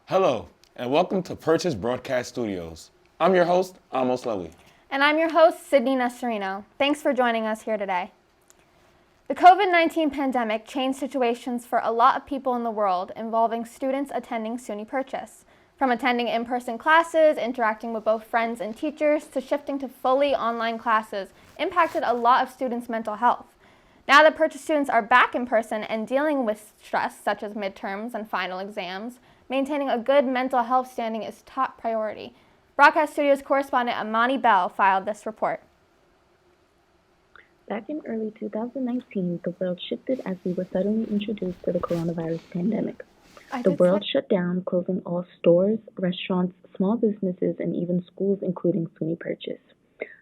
Hello, and welcome to Purchase Broadcast Studios. I'm your host, Amos Levy. And I'm your host, Sydney Nestorino. Thanks for joining us here today. The COVID-19 pandemic changed situations for a lot of people in the world involving students attending SUNY Purchase. From attending in-person classes, interacting with both friends and teachers, to shifting to fully online classes impacted a lot of students' mental health. Now that Purchase students are back in person and dealing with stress such as midterms and final exams, maintaining a good mental health standing is top priority. Broadcast Studios correspondent Amani Bell filed this report. Back in early 2019, the world shifted as we were suddenly introduced to the coronavirus pandemic. The world shut down, closing all stores, restaurants, small businesses, and even schools, including SUNY Purchase.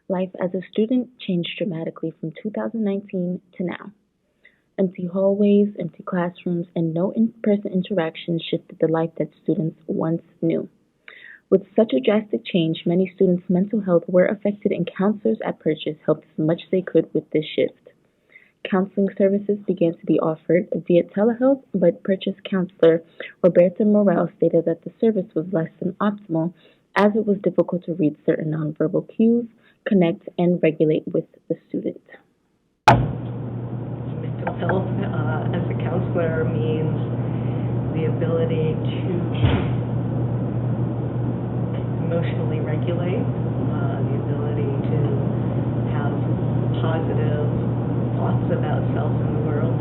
Life as a student changed dramatically from 2019 to now. Empty hallways, empty classrooms, and no in-person interaction shifted the life that students once knew. With such a drastic change, many students' mental health were affected, and counselors at Purchase helped as much as they could with this shift. Counseling services began to be offered via telehealth, but Purchase counselor Roberta Morel stated that the service was less than optimal as it was difficult to read certain nonverbal cues, connect, and regulate with the student. Mental health as a counselor means the ability to emotionally regulate, the ability to have positive thoughts about self and the world.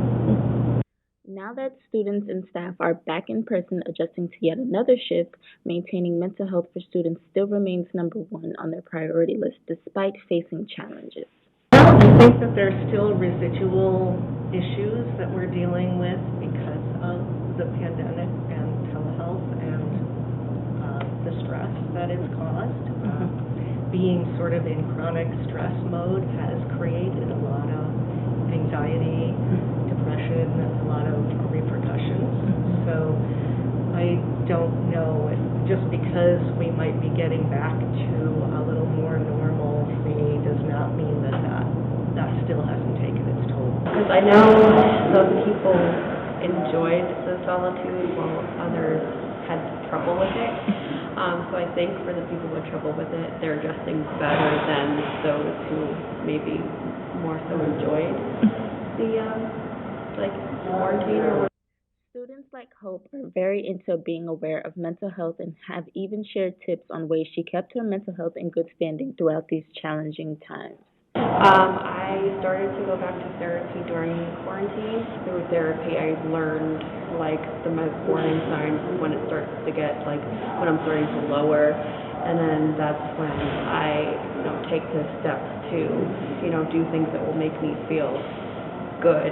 Now that students and staff are back in person adjusting to yet another shift, maintaining mental health for students still remains number one on their priority list despite facing challenges. I think that there's still residual issues that we're dealing with because of the pandemic and telehealth and the stress that it's caused. Being sort of in chronic stress mode has created a lot of anxiety, depression, a lot of repercussions. So I don't know if just because we might be getting back to a little more normalcy does not mean that still hasn't taken its toll. Because I know some people enjoyed the solitude while others had trouble with it. So I think for the people who had trouble with it, they're adjusting better than those who maybe more so enjoyed the quarantine or. Students like Hope are very into being aware of mental health and have even shared tips on ways she kept her mental health in good standing throughout these challenging times. I started to go back to therapy during quarantine. Through therapy, I learned my warning signs when it starts to get when I'm starting to lower, and then that's when I take the steps to do things that will make me feel good.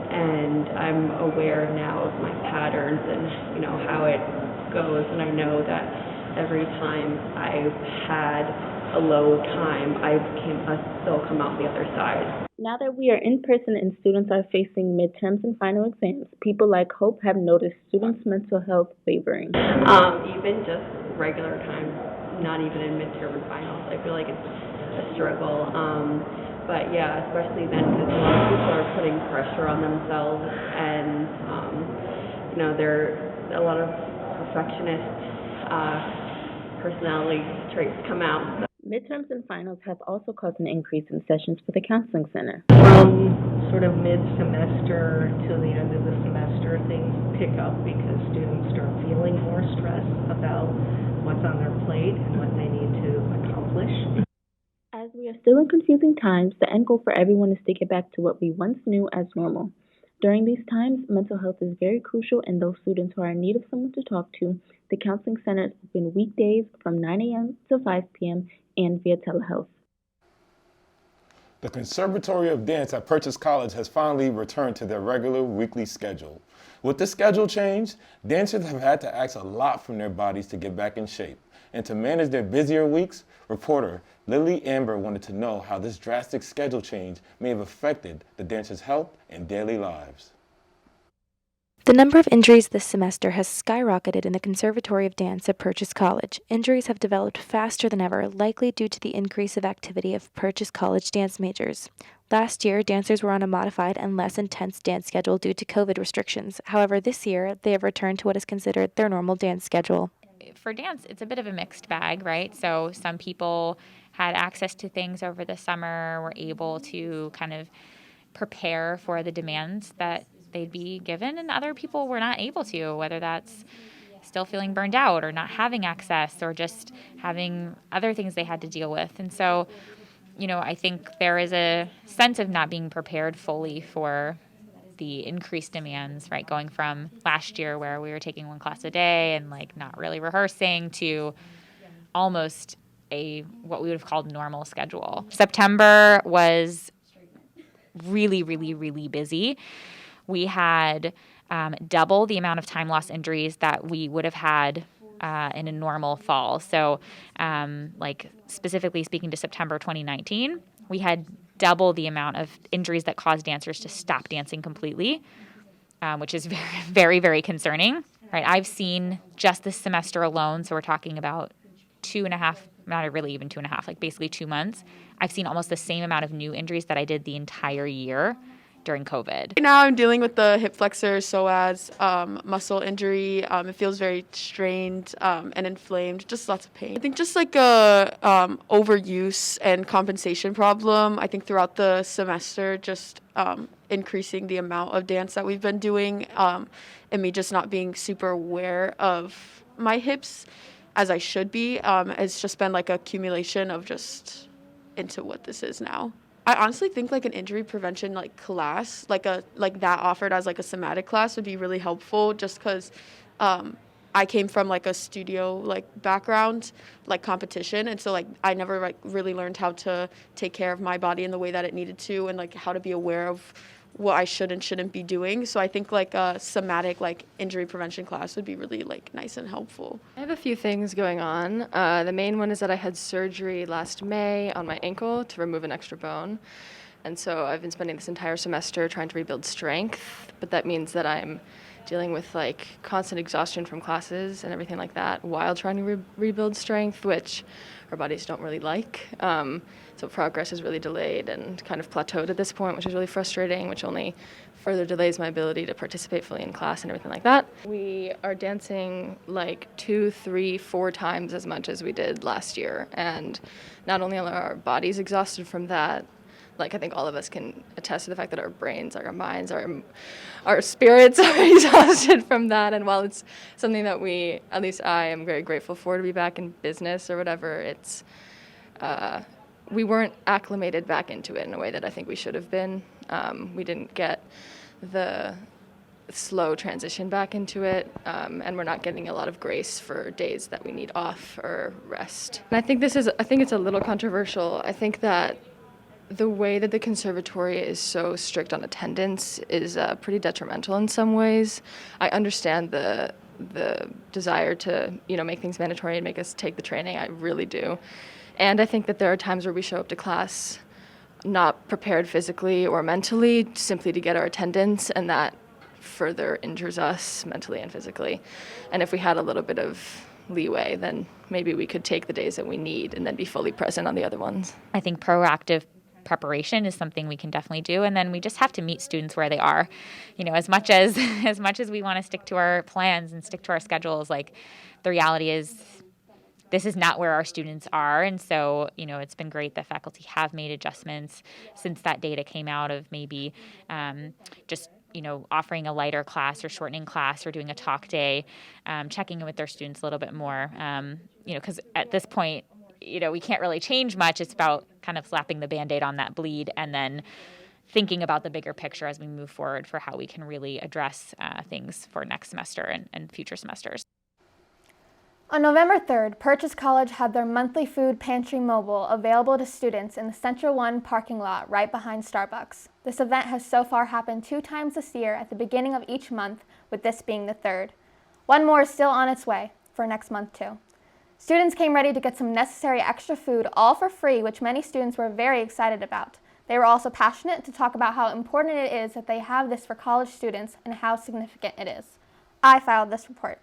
And I'm aware now of my patterns and how it goes, and I know that every time I've had a low time, I still come out the other side. Now that we are in person and students are facing midterms and final exams, people like Hope have noticed students' mental health wavering. Even just regular times, not even in midterm and finals, I feel like it's a struggle. But yeah, especially then because a lot of people are putting pressure on themselves, and there are a lot of perfectionist personality traits come out. Midterms and finals have also caused an increase in sessions for the counseling center. From sort of mid-semester to the end of the semester, things pick up because students start feeling more stress about what's on their plate and what they need to accomplish. As we are still in confusing times, the end goal for everyone is to get back to what we once knew as normal. During these times, mental health is very crucial, and those students who are in need of someone to talk to, the counseling center is open weekdays from 9 a.m. to 5 p.m. and via telehealth. The Conservatory of Dance at Purchase College has finally returned to their regular weekly schedule. With this schedule change, dancers have had to ask a lot from their bodies to get back in shape. And to manage their busier weeks, reporter Lily Amber wanted to know how this drastic schedule change may have affected the dancers' health and daily lives. The number of injuries this semester has skyrocketed in the Conservatory of Dance at Purchase College. Injuries have developed faster than ever, likely due to the increase of activity of Purchase College dance majors. Last year, dancers were on a modified and less intense dance schedule due to COVID restrictions. However, this year, they have returned to what is considered their normal dance schedule. for dance, it's a bit of a mixed bag, right? So some people had access to things over the summer, were able to kind of prepare for the demands that they'd be given, and other people were not able to, whether that's still feeling burned out or not having access or just having other things they had to deal with. And so, I think there is a sense of not being prepared fully for the increased demands, right? Going from last year where we were taking one class a day and like not really rehearsing to almost what we would have called normal schedule. September was really, really, really busy. We had double the amount of time loss injuries that we would have had in a normal fall. So specifically speaking to September 2019, we had double the amount of injuries that caused dancers to stop dancing completely, which is very, very, very concerning. Right? I've seen just this semester alone, so we're talking about 2.5, not really even 2.5, like basically 2 months. I've seen almost the same amount of new injuries that I did the entire year during COVID. Right now I'm dealing with the hip flexor psoas muscle injury. It feels very strained and inflamed, just lots of pain. I think just like a overuse and compensation problem. I think throughout the semester, just increasing the amount of dance that we've been doing and me just not being super aware of my hips as I should be. It's just been like accumulation of just into what this is now. I honestly think like an injury prevention like class, like that offered as like a somatic class would be really helpful, just because I came from like a studio like background, like competition, and so like I never like really learned how to take care of my body in the way that it needed to, and like how to be aware of what I should and shouldn't be doing. So I think like a somatic like injury prevention class would be really like nice and helpful. I have a few things going on. The main one is that I had surgery last May on my ankle to remove an extra bone. And so I've been spending this entire semester trying to rebuild strength, but that means that I'm dealing with like constant exhaustion from classes and everything like that while trying to rebuild strength, which our bodies don't really like. So progress is really delayed and kind of plateaued at this point, which is really frustrating, which only further delays my ability to participate fully in class and everything like that. We are dancing like 2, 3, 4 times as much as we did last year. And not only are our bodies exhausted from that, like I think all of us can attest to the fact that our brains, our minds, our spirits are exhausted from that. And while it's something that at least I am very grateful for to be back in business or whatever, it's, we weren't acclimated back into it in a way that I think we should have been. We didn't get the slow transition back into it, and we're not getting a lot of grace for days that we need off or rest. And I think it's a little controversial. I think that the way that the conservatory is so strict on attendance is pretty detrimental in some ways. I understand the desire to, make things mandatory and make us take the training. I really do. And I think that there are times where we show up to class not prepared physically or mentally simply to get our attendance, and that further injures us mentally and physically. And if we had a little bit of leeway, then maybe we could take the days that we need and then be fully present on the other ones. I think proactive preparation is something we can definitely do, and then we just have to meet students where they are. As much as we want to stick to our plans and stick to our schedules, like the reality is this is not where our students are. And so, it's been great that faculty have made adjustments since that data came out of maybe just offering a lighter class or shortening class or doing a talk day, checking in with their students a little bit more, because at this point, we can't really change much. It's about kind of slapping the Band-Aid on that bleed and then thinking about the bigger picture as we move forward for how we can really address things for next semester and future semesters. On November 3rd, Purchase College had their monthly food pantry mobile available to students in the Central One parking lot right behind Starbucks. This event has so far happened 2 times this year at the beginning of each month, with this being the 3rd. One more is still on its way for next month too. Students came ready to get some necessary extra food, all for free, which many students were very excited about. They were also passionate to talk about how important it is that they have this for college students and how significant it is. I filed this report.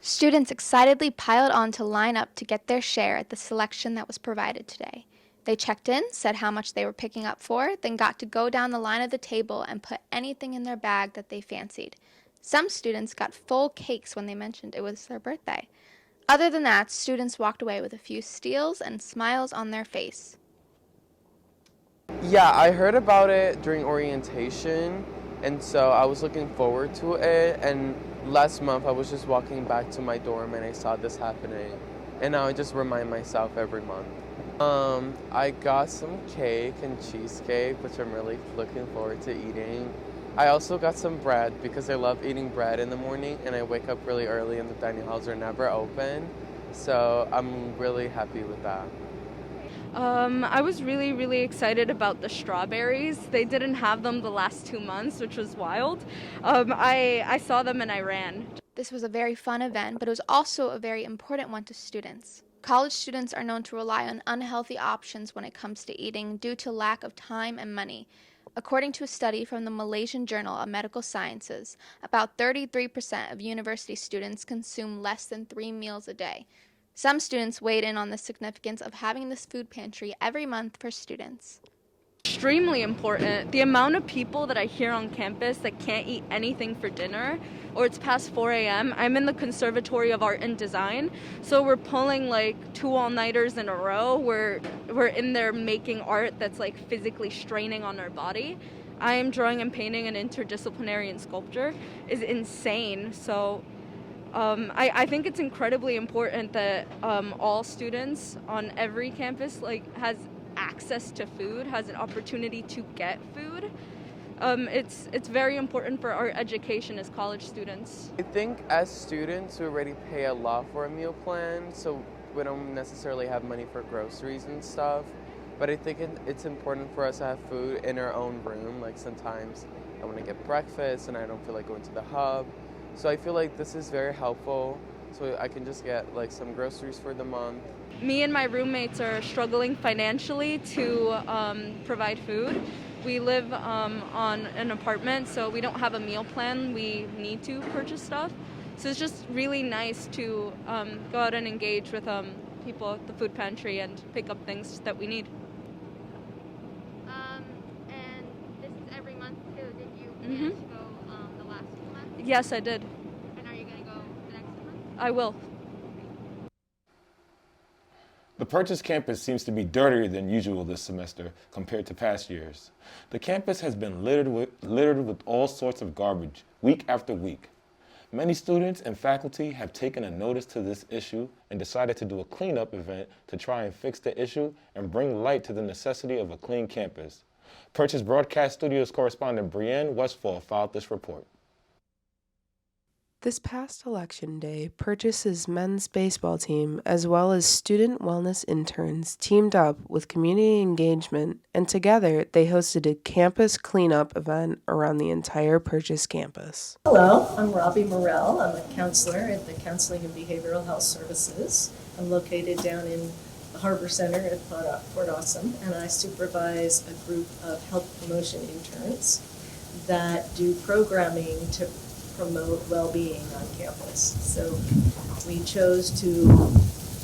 Students excitedly piled on to line up to get their share at the selection that was provided today. They checked in, said how much they were picking up for, then got to go down the line of the table and put anything in their bag that they fancied. Some students got full cakes when they mentioned it was their birthday. Other than that, students walked away with a few steals and smiles on their face. Yeah, I heard about it during orientation, and so I was looking forward to it. And last month I was just walking back to my dorm and I saw this happening. And now I just remind myself every month. I got some cake and cheesecake, which I'm really looking forward to eating. I also got some bread because I love eating bread in the morning, and I wake up really early and the dining halls are never open. So I'm really happy with that. I was really excited about the strawberries. They didn't have them the last 2 months, which was wild. I saw them and I ran. This was a very fun event, but it was also a very important one to students. College students are known to rely on unhealthy options when it comes to eating due to lack of time and money. According to a study from the Malaysian Journal of Medical Sciences, about 33% of university students consume less than 3 meals a day. Some students weighed in on the significance of having this food pantry every month for students. Extremely important. The amount of people that I hear on campus that can't eat anything for dinner, or it's past 4 a.m. I'm in the Conservatory of Art and Design, so we're pulling like 2 all-nighters in a row. We're in there making art that's like physically straining on our body. I am drawing and painting an interdisciplinary and sculpture is insane. So I think it's incredibly important that all students on every campus has access to food, has an opportunity to get food. It's very important for our education as college students. I think as students we already pay a lot for a meal plan, so we don't necessarily have money for groceries and stuff. But I think it's important for us to have food in our own room. Like sometimes I want to get breakfast and I don't feel like going to the hub. So I feel like this is very helpful, so I can just get like some groceries for the month. Me and my roommates are struggling financially to provide food. We live on an apartment, so we don't have a meal plan. We need to purchase stuff. So it's just really nice to go out and engage with people at the food pantry and pick up things that we need. And this is every month too. Did you manage to go the last 2 months? Yes, I did. And are you going to go the next month? I will. The Purchase campus seems to be dirtier than usual this semester compared to past years. The campus has been littered with all sorts of garbage week after week. Many students and faculty have taken a notice to this issue and decided to do a cleanup event to try and fix the issue and bring light to the necessity of a clean campus. Purchase Broadcast Studios correspondent Brienne Westfall filed this report. This past election day, Purchase's men's baseball team, as well as student wellness interns, teamed up with community engagement, and together they hosted a campus cleanup event around the entire Purchase campus. Hello, I'm Robbie Morell. I'm a counselor at the Counseling and Behavioral Health Services. I'm located down in the Harbor Center at Port Awesome, and I supervise a group of health promotion interns that do programming to promote well-being on campus. So we chose to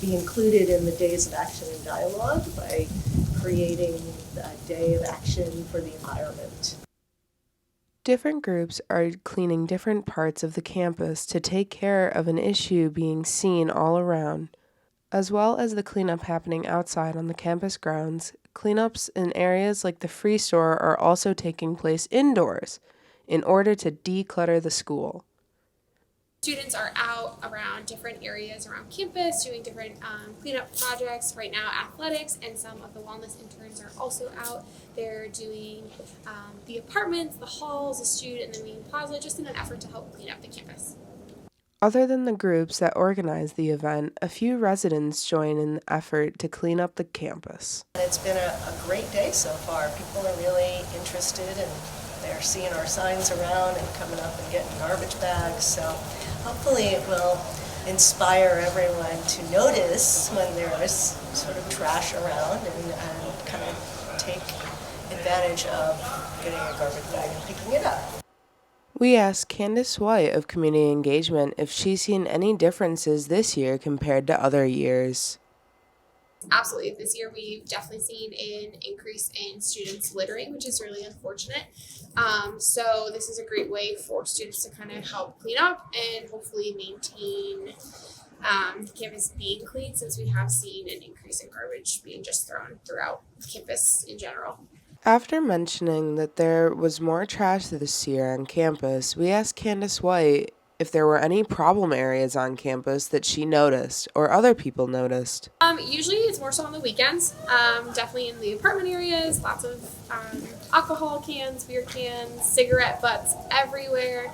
be included in the Days of Action and Dialogue by creating a day of action for the environment. Different groups are cleaning different parts of the campus to take care of an issue being seen all around. As well as the cleanup happening outside on the campus grounds, cleanups in areas like the Free Store are also taking place indoors in order to declutter the school. Students are out around different areas around campus doing different cleanup projects. Right now, athletics and some of the wellness interns are also out. They're doing the apartments, the halls, the student, and the main plaza, just in an effort to help clean up the campus. Other than the groups that organize the event, a few residents join in the effort to clean up the campus. It's been a great day so far. People are really interested and they're seeing our signs around and coming up and getting garbage bags. So hopefully it will inspire everyone to notice when there's sort of trash around and kind of take advantage of getting a garbage bag and picking it up. We asked Candace White of Community Engagement if she's seen any differences this year compared to other years. Absolutely. This year we've definitely seen an increase in students littering, which is really unfortunate. So this is a great way for students to kind of help clean up and hopefully maintain campus being clean, since we have seen an increase in garbage being just thrown throughout campus in general. After mentioning that there was more trash this year on campus, we asked Candace White if there were any problem areas on campus that she noticed or other people noticed. Usually it's more so on the weekends. Definitely in the apartment areas, lots of alcohol cans, beer cans, cigarette butts everywhere,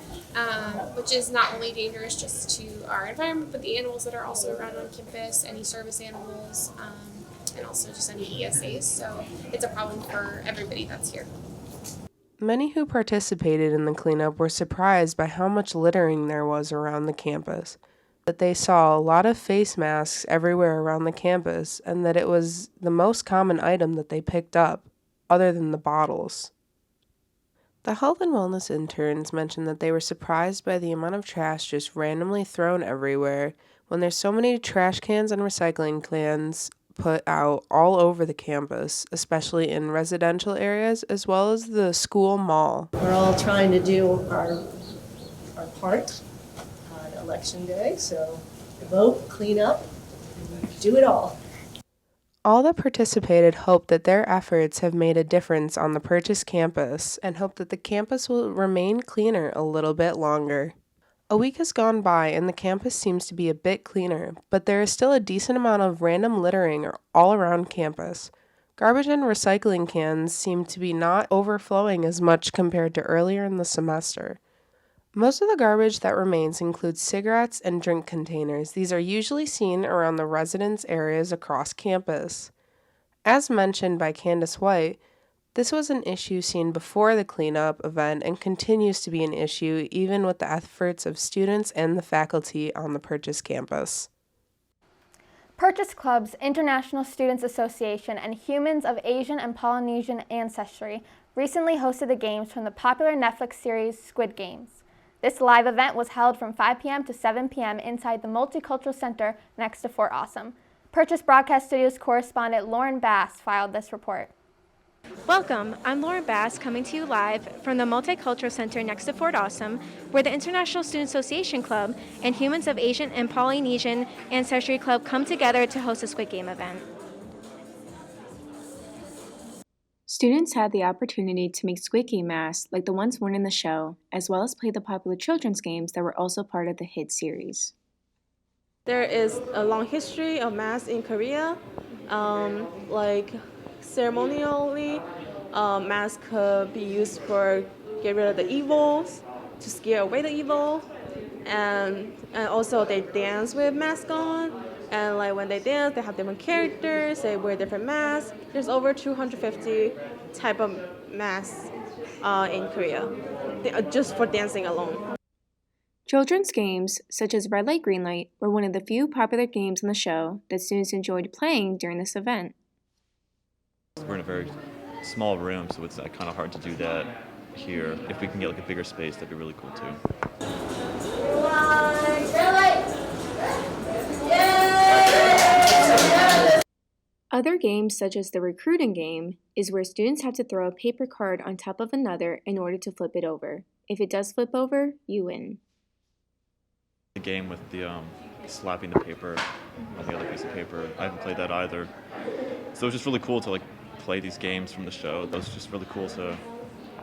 which is not only dangerous just to our environment, but the animals that are also around on campus, any service animals, and also just any ESAs. So it's a problem for everybody that's here. Many who participated in the cleanup were surprised by how much littering there was around the campus, that they saw a lot of face masks everywhere around the campus, and that it was the most common item that they picked up, other than the bottles. The health and wellness interns mentioned that they were surprised by the amount of trash just randomly thrown everywhere when there's so many trash cans and recycling cans put out all over the campus, especially in residential areas as well as the school mall. We're all trying to do our part on election day, so vote, clean up, do it all. All that participated hope that their efforts have made a difference on the Purchase campus and hope that the campus will remain cleaner a little bit longer. A week has gone by and the campus seems to be a bit cleaner, but there is still a decent amount of random littering all around campus. Garbage and recycling cans seem to be not overflowing as much compared to earlier in the semester. Most of the garbage that remains includes cigarettes and drink containers. These are usually seen around the residence areas across campus. As mentioned by Candace White, this was an issue seen before the cleanup event and continues to be an issue even with the efforts of students and the faculty on the Purchase campus. Purchase Club's International Students Association and Humans of Asian and Polynesian Ancestry recently hosted the games from the popular Netflix series Squid Games. This live event was held from 5 p.m. to 7 p.m. inside the Multicultural Center next to Fort Awesome. Purchase Broadcast Studios correspondent Lauren Bass filed this report. Welcome, I'm Lauren Bass coming to you live from the Multicultural Center next to Fort Awesome, where the International Student Association Club and Humans of Asian and Polynesian Ancestry Club come together to host a Squid Game event. Students had the opportunity to make Squid Game masks like the ones worn in the show, as well as play the popular children's games that were also part of the hit series. There is a long history of masks in Korea, ceremonially, masks could be used for get rid of the evils, to scare away the evil, and also they dance with masks on, and when they dance, they have different characters, they wear different masks. There's over 250 type of masks in Korea, just for dancing alone. Children's games, such as Red Light, Green Light, were one of the few popular games in the show that students enjoyed playing during this event. We're in a very small room, so it's kind of hard to do that here. If we can get a bigger space, that'd be really cool too. Other games, such as the recruiting game, is where students have to throw a paper card on top of another in order to flip it over. If it does flip over, you win. The game with the slapping the paper on the other piece of paper, I haven't played that either. So it's just really cool to play these games from the show. It was just really cool to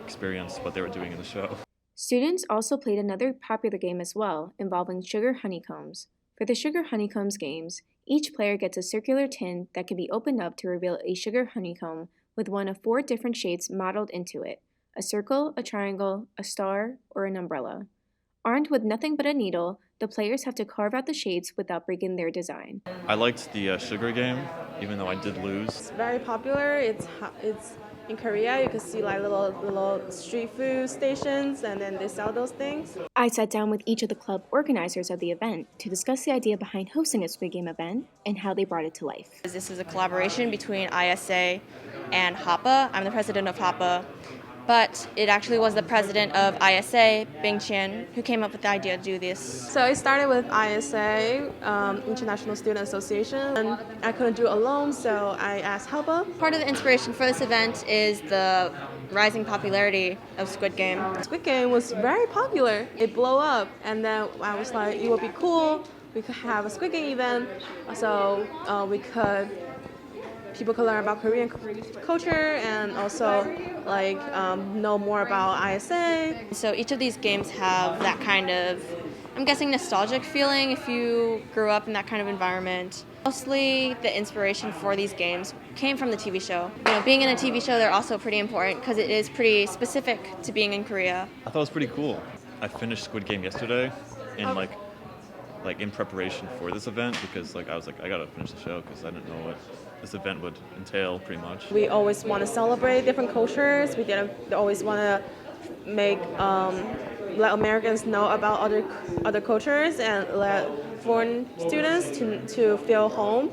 experience what they were doing in the show. Students also played another popular game as well, involving sugar honeycombs. For the sugar honeycombs games, each player gets a circular tin that can be opened up to reveal a sugar honeycomb with one of 4 different shapes modeled into it: a circle, a triangle, a star, or an umbrella. Armed with nothing but a needle, the players have to carve out the shapes without breaking their design. I liked the sugar game, even though I did lose. It's very popular. It's in Korea. You can see little street food stations, and then they sell those things. I sat down with each of the club organizers of the event to discuss the idea behind hosting a Squid Game event and how they brought it to life. This is a collaboration between ISA and HAPA. I'm the president of HAPA. but it actually was the president of ISA, Bing Qian, who came up with the idea to do this. So I started with ISA, International Student Association, and I couldn't do it alone, so I asked help. Part of the inspiration for this event is the rising popularity of Squid Game. Squid Game was very popular. It blew up, and then I was like, it would be cool. We could have a Squid Game event, so people could learn about Korean culture and also know more about ISA. So each of these games have that kind of, I'm guessing, nostalgic feeling if you grew up in that kind of environment. Mostly the inspiration for these games came from the TV show. Being in a TV show, they're also pretty important because it is pretty specific to being in Korea. I thought it was pretty cool. I finished Squid Game yesterday and in preparation for this event because I was like, I gotta finish the show because I didn't know what this event would entail pretty much. We always want to celebrate different cultures. We always want to make let Americans know about other cultures and let foreign students to feel home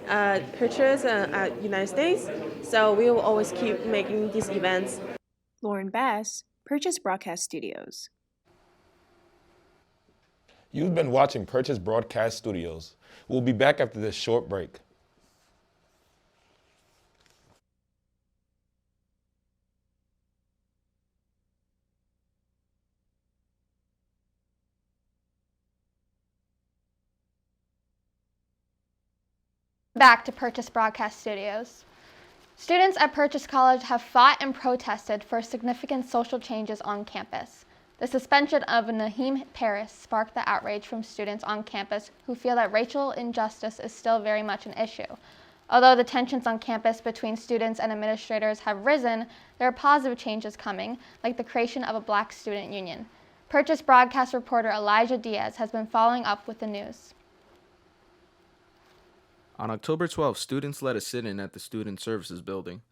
at Purchase and at United States. So we will always keep making these events. Lauren Bass, Purchase Broadcast Studios. You've been watching Purchase Broadcast Studios. We'll be back after this short break. Back to Purchase Broadcast Studios. Students at Purchase College have fought and protested for significant social changes on campus. The suspension of Naheem Paris sparked the outrage from students on campus who feel that racial injustice is still very much an issue. Although the tensions on campus between students and administrators have risen, there are positive changes coming, like the creation of a Black student union. Purchase broadcast reporter Elijah Diaz has been following up with the news. On October 12th, students led a sit-in at the Student Services Building.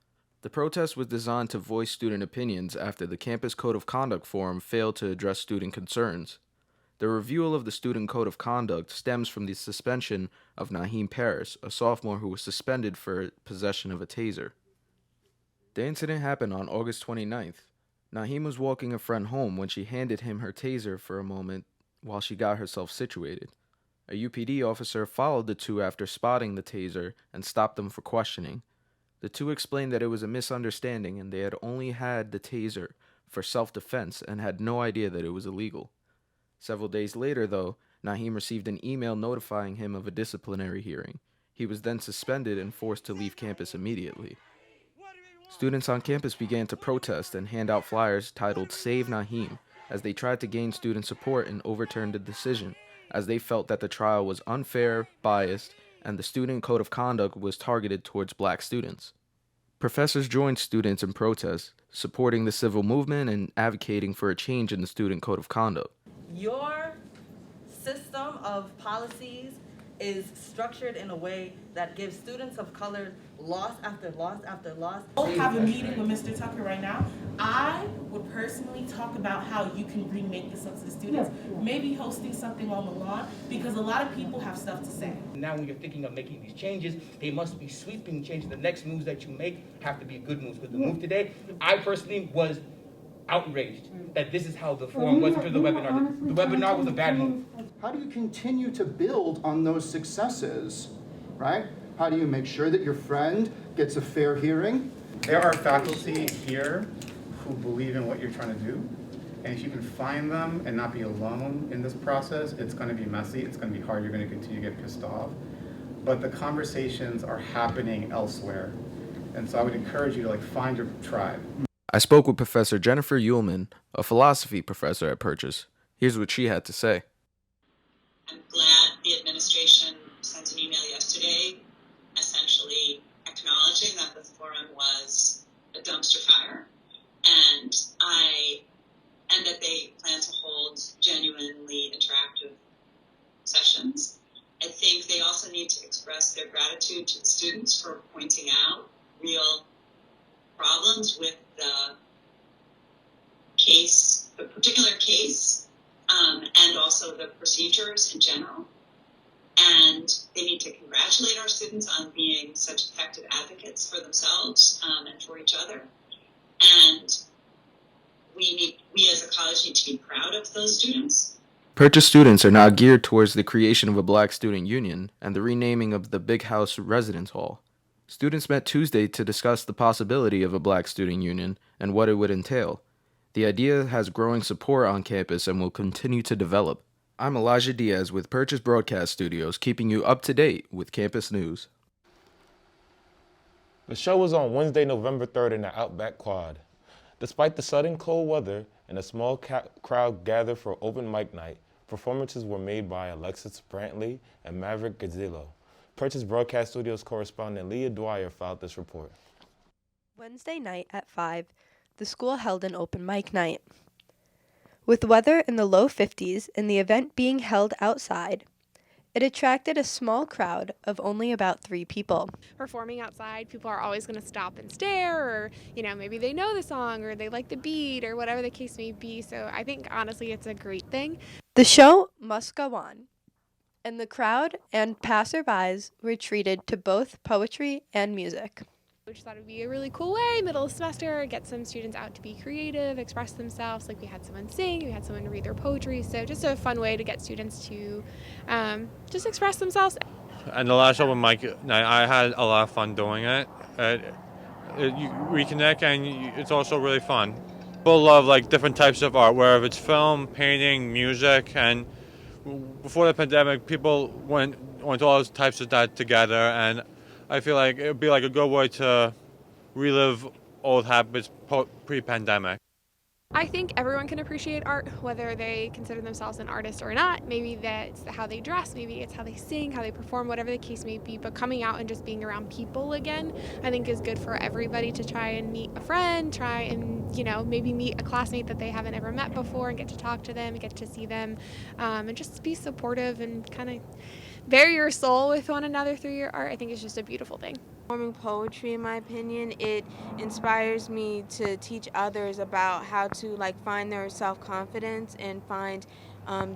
The protest was designed to voice student opinions after the Campus Code of Conduct Forum failed to address student concerns. The reviewal of the Student Code of Conduct stems from the suspension of Naheem Paris, a sophomore who was suspended for possession of a taser. The incident happened on August 29th. Naheem was walking a friend home when she handed him her taser for a moment while she got herself situated. A UPD officer followed the two after spotting the taser and stopped them for questioning. The two explained that it was a misunderstanding and they had only had the taser for self-defense and had no idea that it was illegal. Several days later, though, Naheem received an email notifying him of a disciplinary hearing. He was then suspended and forced to leave campus immediately. Students on campus began to protest and hand out flyers titled Save Naheem as they tried to gain student support and overturn the decision, as they felt that the trial was unfair, biased, and the Student Code of Conduct was targeted towards Black students. Professors joined students in protest, supporting the civil movement and advocating for a change in the Student Code of Conduct. Your system of policies is structured in a way that gives students of color loss after loss after loss. We'll have a meeting with Mr. Tucker right now. I would personally talk about how you can remake this up to the students, maybe hosting something on the lawn, because a lot of people have stuff to say. Now when you're thinking of making these changes, they must be sweeping changes. The next moves that you make have to be good moves. Because the move today, I personally was outraged that this is how the forum was for the webinar. The webinar was a bad move. How do you continue to build on those successes, right? How do you make sure that your friend gets a fair hearing? There are faculty here who believe in what you're trying to do. And if you can find them and not be alone in this process, it's going to be messy, it's going to be hard, you're going to continue to get pissed off. But the conversations are happening elsewhere. And so I would encourage you to find your tribe. I spoke with Professor Jennifer Uhlman, a philosophy professor at Purchase. Here's what she had to say. I'm glad the administration sent an email yesterday essentially acknowledging that the forum was a dumpster fire and that they plan to hold genuinely interactive sessions. I think they also need to express their gratitude to the students for pointing out real problems with the case, the particular case, and also the procedures in general. And they need to congratulate our students on being such effective advocates for themselves and for each other. And we as a college need to be proud of those students. Purchase students are now geared towards the creation of a Black Student Union and the renaming of the Big House Residence Hall. Students met Tuesday to discuss the possibility of a Black Student Union and what it would entail. The idea has growing support on campus and will continue to develop. I'm Elijah Diaz with Purchase Broadcast Studios, keeping you up to date with campus news. The show was on Wednesday, November 3rd in the Outback Quad. Despite the sudden cold weather and a small crowd gathered for open mic night, performances were made by Alexis Brantley and Maverick Gazillo. Purchase Broadcast Studios correspondent Leah Dwyer filed this report. Wednesday night at 5, the school held an open mic night. With weather in the low 50s and the event being held outside, it attracted a small crowd of only about 3 people. Performing outside, people are always going to stop and stare, or, maybe they know the song or they like the beat or whatever the case may be. So I think, honestly, it's a great thing. The show must go on, and the crowd and passerbys were treated to both poetry and music. We just thought it would be a really cool way, middle of semester, get some students out to be creative, express themselves. Like we had someone sing, we had someone read their poetry. So just a fun way to get students to just express themselves. And the last open mic night, I had a lot of fun doing it. You reconnect, and it's also really fun. People love different types of art, whether it's film, painting, music, and before the pandemic, people went to all those types of that together, and I feel like it would be a good way to relive old habits pre-pandemic. I think everyone can appreciate art, whether they consider themselves an artist or not. Maybe that's how they dress, maybe it's how they sing, how they perform, whatever the case may be. But coming out and just being around people again, I think is good for everybody to try and meet a friend, try and, maybe meet a classmate that they haven't ever met before and get to talk to them, get to see them, and just be supportive and kind of bare your soul with one another through your art. I think it's just a beautiful thing. Performing poetry, in my opinion, it inspires me to teach others about how to find their self-confidence and find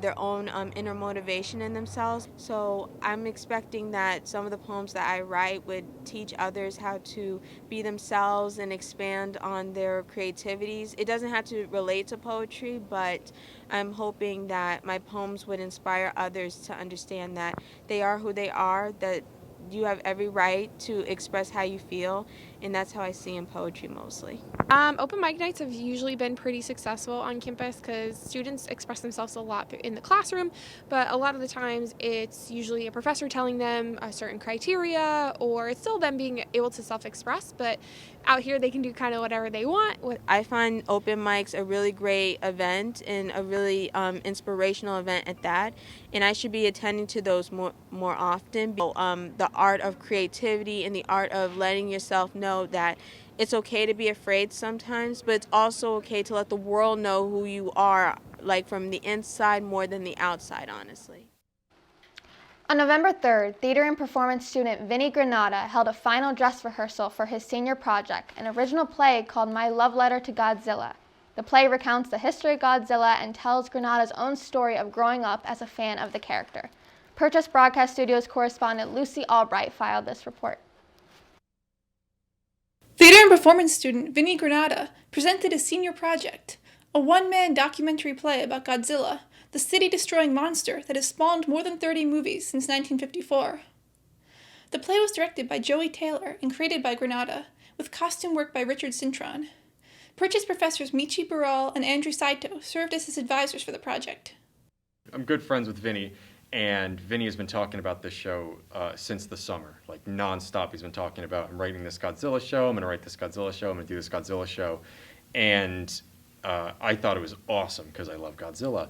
their own inner motivation in themselves. So I'm expecting that some of the poems that I write would teach others how to be themselves and expand on their creativities. It doesn't have to relate to poetry, but I'm hoping that my poems would inspire others to understand that they are who they are, that you have every right to express how you feel, and that's how I see in poetry mostly. Open mic nights have usually been pretty successful on campus because students express themselves a lot in the classroom, but a lot of the times it's usually a professor telling them a certain criteria, or it's still them being able to self-express, but out here they can do kind of whatever they want. I find open mics a really great event and a really inspirational event at that, and I should be attending to those more often. The art of creativity and the art of letting yourself know that it's okay to be afraid sometimes, but it's also okay to let the world know who you are, from the inside more than the outside, honestly. On November 3rd, theater and performance student Vinny Granada held a final dress rehearsal for his senior project, an original play called My Love Letter to Godzilla. The play recounts the history of Godzilla and tells Granada's own story of growing up as a fan of the character. Purchase Broadcast Studios correspondent Lucy Albright filed this report. Theater and performance student Vinny Granada presented his senior project, a one-man documentary play about Godzilla, the city-destroying monster that has spawned more than 30 movies since 1954. The play was directed by Joey Taylor and created by Granada, with costume work by Richard Cintron. Purchase professors Michi Burrell and Andrew Saito served as his advisors for the project. I'm good friends with Vinny, and Vinny has been talking about this show since the summer, nonstop. He's been talking about, I'm writing this Godzilla show, I'm going to write this Godzilla show, I'm going to do this Godzilla show. And I thought it was awesome because I love Godzilla.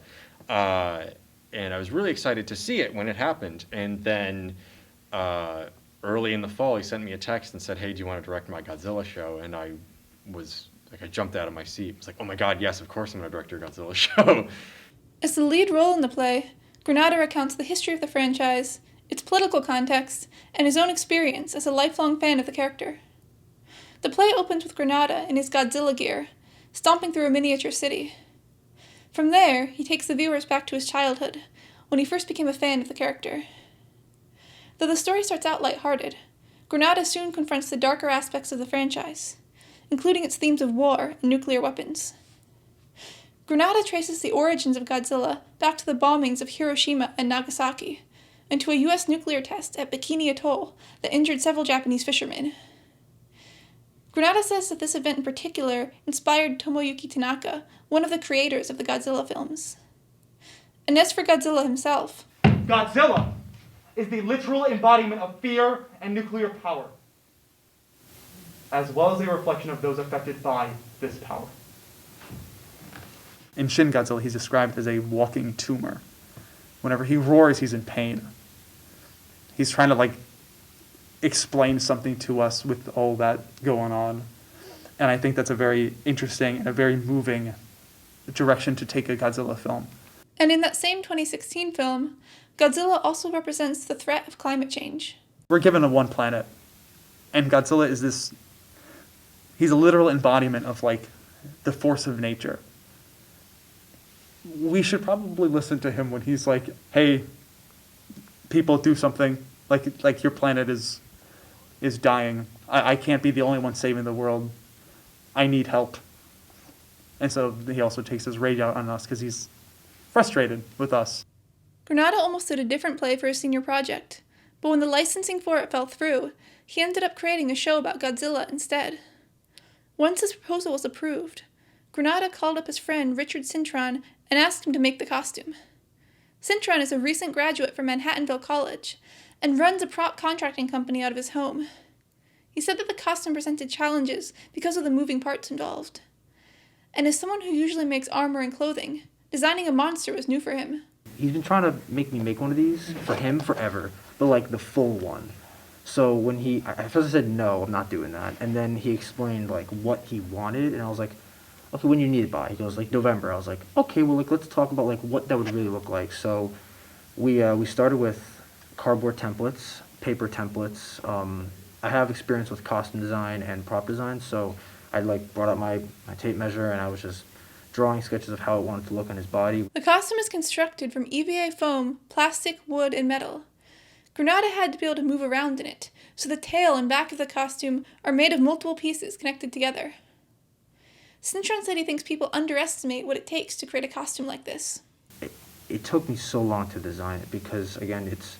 And I was really excited to see it when it happened. And then early in the fall, he sent me a text and said, hey, do you want to direct my Godzilla show? And I jumped out of my seat. I was like, oh my God, yes, of course I'm going to direct your Godzilla show. As the lead role in the play, Granada recounts the history of the franchise, its political context, and his own experience as a lifelong fan of the character. The play opens with Granada in his Godzilla gear, stomping through a miniature city. From there, he takes the viewers back to his childhood, when he first became a fan of the character. Though the story starts out lighthearted, Granada soon confronts the darker aspects of the franchise, including its themes of war and nuclear weapons. Granada traces the origins of Godzilla back to the bombings of Hiroshima and Nagasaki, and to a U.S. nuclear test at Bikini Atoll that injured several Japanese fishermen. Granada says that this event in particular inspired Tomoyuki Tanaka, one of the creators of the Godzilla films. And as for Godzilla himself, Godzilla is the literal embodiment of fear and nuclear power, as well as a reflection of those affected by this power. In Shin Godzilla, he's described as a walking tumor. Whenever he roars, he's in pain. He's trying to explain something to us with all that going on. And I think that's a very interesting and a very moving direction to take a Godzilla film. and in that same 2016 film, Godzilla also represents the threat of climate change. We're given one planet, and Godzilla is this, he's a literal embodiment of the force of nature. We should probably listen to him when he's like, hey, people, do something. Like your planet is dying. I can't be the only one saving the world. I need help. And so he also takes his rage out on us because he's frustrated with us. Granada almost did a different play for his senior project, but when the licensing for it fell through, he ended up creating a show about Godzilla instead. Once his proposal was approved, Granada called up his friend Richard Cintron and asked him to make the costume. Cintron is a recent graduate from Manhattanville College and runs a prop contracting company out of his home. He said that the costume presented challenges because of the moving parts involved. And as someone who usually makes armor and clothing, designing a monster was new for him. He's been trying to make me make one of these for him forever, but the full one. So when at first I said, no, I'm not doing that. And then he explained what he wanted, and I was like, okay, when you need it by? He goes, November. I was like, okay, well, let's talk about what that would really look like. So we started with cardboard templates, paper templates. I have experience with costume design and prop design, so I brought out my tape measure, and I was just drawing sketches of how it wanted to look on his body. The costume is constructed from EVA foam, plastic, wood, and metal. Granada had to be able to move around in it, so the tail and back of the costume are made of multiple pieces connected together. Cintron said he thinks people underestimate what it takes to create a costume like this. It took me so long to design it because, again, it's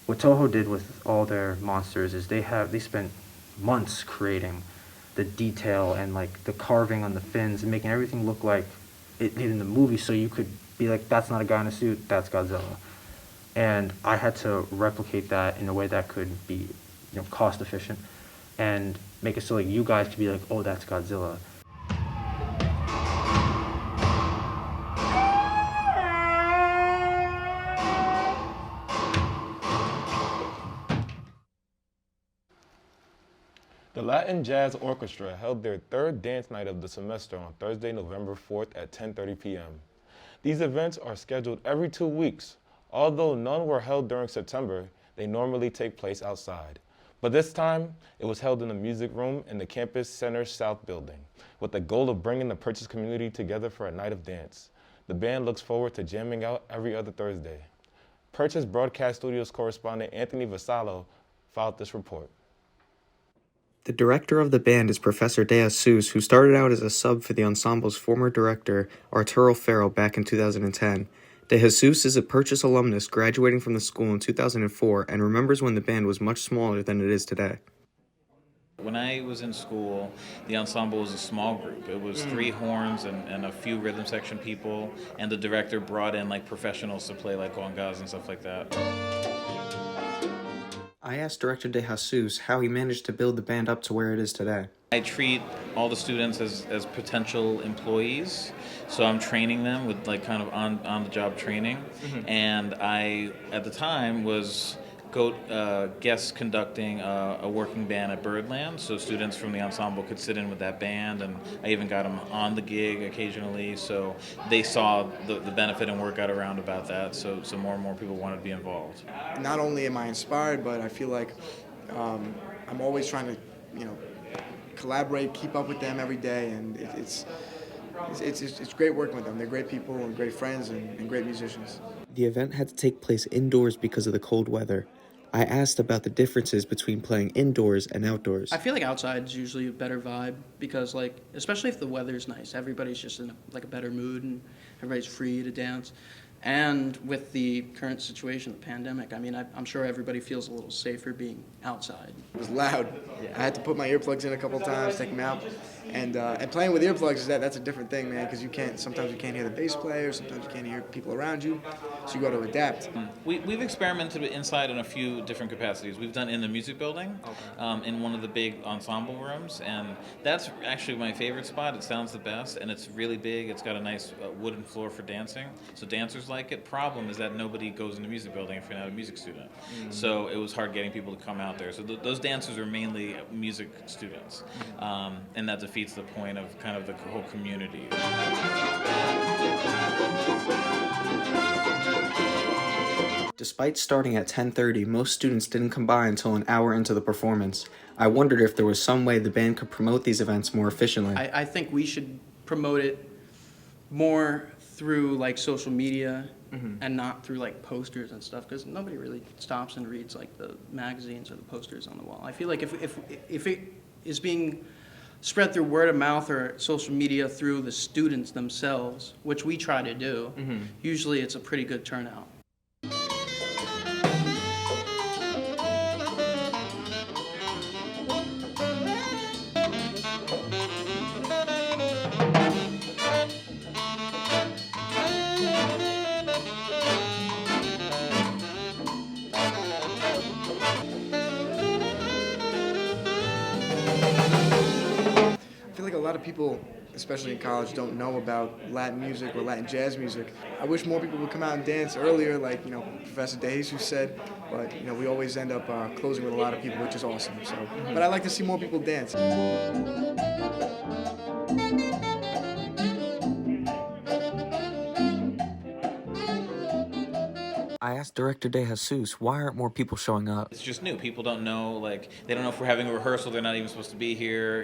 what Toho did with all their monsters is they spent months creating the detail and the carving on the fins and making everything look like it did in the movie, so you could be like, that's not a guy in a suit, that's Godzilla. And I had to replicate that in a way that could be, cost efficient and make it so you guys could be like, oh, that's Godzilla. The Latin Jazz Orchestra held their third dance night of the semester on Thursday, November 4th at 10:30 p.m. These events are scheduled every 2 weeks. Although none were held during September, they normally take place outside. But this time, it was held in the music room in the Campus Center South building, with the goal of bringing the Purchase community together for a night of dance. The band looks forward to jamming out every other Thursday. Purchase Broadcast Studios correspondent Anthony Vassallo filed this report. The director of the band is Professor De Jesus, who started out as a sub for the ensemble's former director, Arturo Farrell, back in 2010. De Jesus is a Purchase alumnus graduating from the school in 2004 and remembers when the band was much smaller than it is today. When I was in school, the ensemble was a small group. It was 3 horns and a few rhythm section people, and the director brought in professionals to play congas and stuff like that. I asked Director De Jesus how he managed to build the band up to where it is today. I treat all the students as potential employees, so I'm training them with kind of on-the-job training. Mm-hmm. And I, at the time, was guest conducting a working band at Birdland, so students from the ensemble could sit in with that band, and I even got them on the gig occasionally, so they saw the benefit and work out around about that, so more and more people wanted to be involved. Not only am I inspired, but I feel like I'm always trying to, collaborate, keep up with them every day, and it's great working with them. They're great people and great friends and great musicians. The event had to take place indoors because of the cold weather. I asked about the differences between playing indoors and outdoors. I feel like outside is usually a better vibe because, like, especially if the weather's nice, everybody's just in a better mood and everybody's free to dance. And with the current situation, the pandemic, I mean, I'm sure everybody feels a little safer being outside. It was loud. I had to put my earplugs in a couple times, take them out. And playing with earplugs that's a different thing, man, because sometimes you can't hear the bass player, sometimes you can't hear people around you, so you got to adapt. We've experimented inside in a few different capacities. We've done in the music building, in one of the big ensemble rooms, and that's actually my favorite spot. It sounds the best, and it's really big. It's got a nice wooden floor for dancing, so dancers like it. Problem is that nobody goes in the music building if you're not a music student. So it was hard getting people to come out there. So those dancers are mainly music students, and that defeats the point of kind of the whole community. Despite starting at 10:30, most students didn't come by until an hour into the performance. I wondered if there was some way the band could promote these events more efficiently. I think we should promote it more through like social media and not through like posters and stuff, because nobody really stops and reads like the magazines or the posters on the wall. I feel like if it is being spread through word of mouth or social media through the students themselves, which we try to do, usually it's a pretty good turnout. A lot of people, especially in college, don't know about Latin music or Latin jazz music. I wish more people would come out and dance earlier, like Professor De Jesus said, but we always end up closing with a lot of people, which is awesome. So, but I like to see more people dance. I asked Director De Jesus, why aren't more people showing up? It's just new. People don't know, they don't know if we're having a rehearsal. They're not even supposed to be here.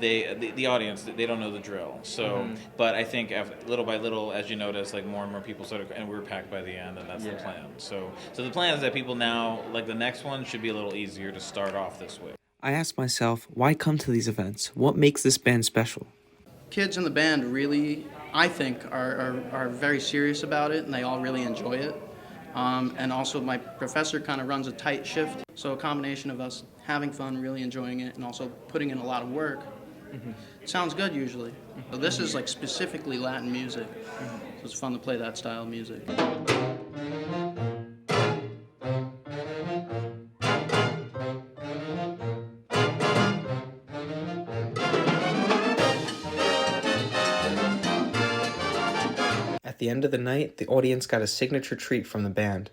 The audience, they don't know the drill. So, but I think little by little, as you notice, more and more people and we're packed by the end, and that's the plan. So the plan is that people now, the next one should be a little easier to start off this way. I asked myself, why come to these events? What makes this band special? Kids in the band really, I think, are very serious about it, and they all really enjoy it. And also my professor kind of runs a tight shift, so a combination of us having fun, really enjoying it, and also putting in a lot of work. It sounds good usually. So this is specifically Latin music, so it's fun to play that style of music. At the end of the night, the audience got a signature treat from the band.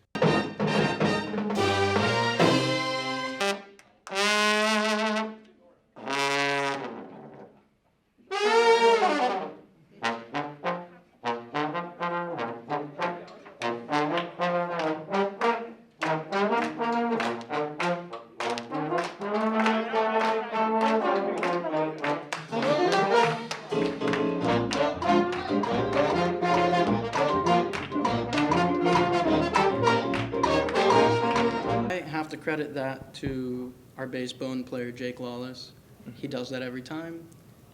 To credit that to our bass bone player, Jake Lawless. He does that every time,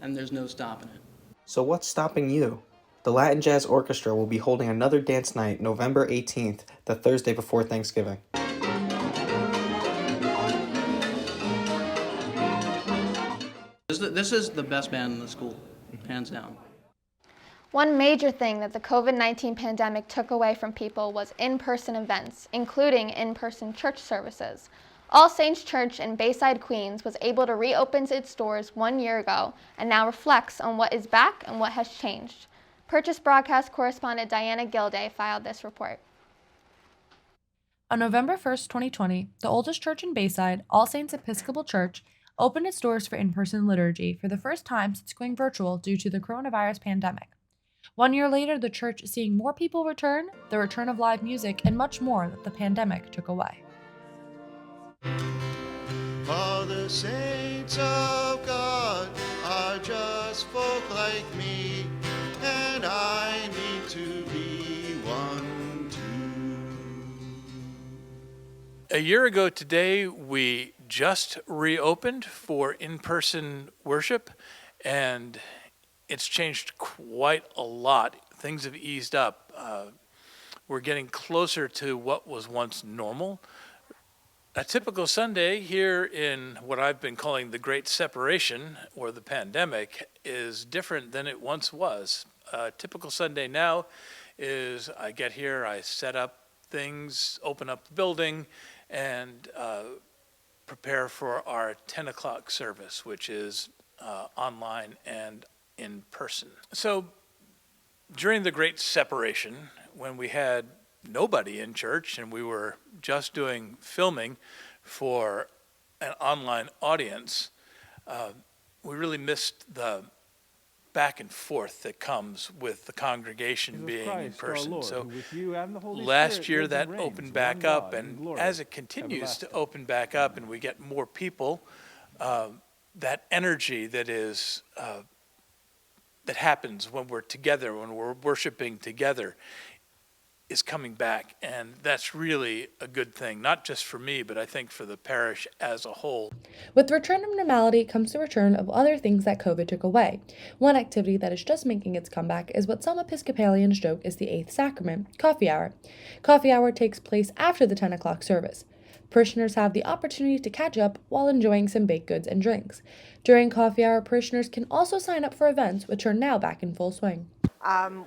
and there's no stopping it. So what's stopping you? The Latin Jazz Orchestra will be holding another dance night November 18th, the Thursday before Thanksgiving. This is the best band in the school, hands down. One major thing that the COVID-19 pandemic took away from people was in-person events, including in-person church services. All Saints Church in Bayside, Queens was able to reopen its doors 1 year ago and now reflects on what is back and what has changed. Purchase broadcast correspondent Diana Gilday filed this report. On November 1st, 2020, the oldest church in Bayside, All Saints Episcopal Church, opened its doors for in-person liturgy for the first time since going virtual due to the coronavirus pandemic. 1 year later, the church is seeing more people return, the return of live music, and much more that the pandemic took away. For the saints of God are just folk like me, and I need to be one too. A year ago today, we just reopened for in-person worship, and it's changed quite a lot. Things have eased up. We're getting closer to what was once normal. A typical Sunday here in what I've been calling the Great Separation, or the pandemic, is different than it once was. A typical Sunday now is I get here, I set up things, open up the building, and prepare for our 10 o'clock service, which is online and in person. So during the Great Separation, when we had nobody in church and we were just doing filming for an online audience, we really missed the back and forth that comes with the congregation being in person. So last year that opened back up, and as it continues to open back up and we get more people, that energy that is that happens when we're together, when we're worshiping together, is coming back, and that's really a good thing, not just for me, but I think for the parish as a whole. With the return of normality comes the return of other things that COVID took away. One activity that is just making its comeback is what some Episcopalians joke is the eighth sacrament, coffee hour. Coffee hour takes place after the 10 o'clock service. Parishioners have the opportunity to catch up while enjoying some baked goods and drinks. During coffee hour, parishioners can also sign up for events, which are now back in full swing.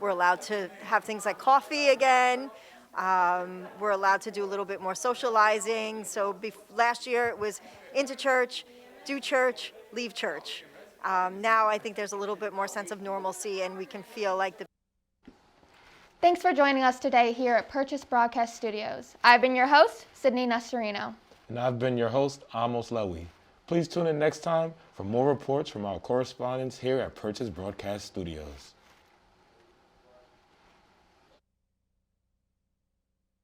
We're allowed to have things like coffee again. We're allowed to do a little bit more socializing. So last year it was into church, do church, leave church. Now I think there's a little bit more sense of normalcy, and we can feel like the... Thanks for joining us today here at Purchase Broadcast Studios. I've been your host, Sydney Nasarino. And I've been your host, Amos Lewy. Please tune in next time for more reports from our correspondents here at Purchase Broadcast Studios.